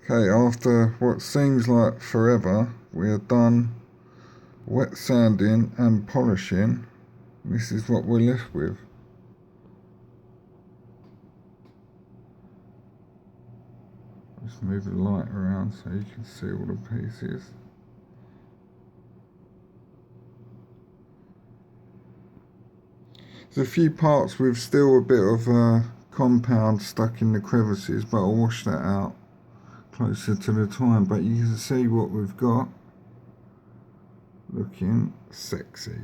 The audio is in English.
Okay, after what seems like forever, we are done wet sanding and polishing. This is what we're left with. Just move the light around so you can see all the pieces. There's a few parts with still a bit of compound stuck in the crevices, but I'll wash that out closer to the time. But you can see what we've got. Looking sexy.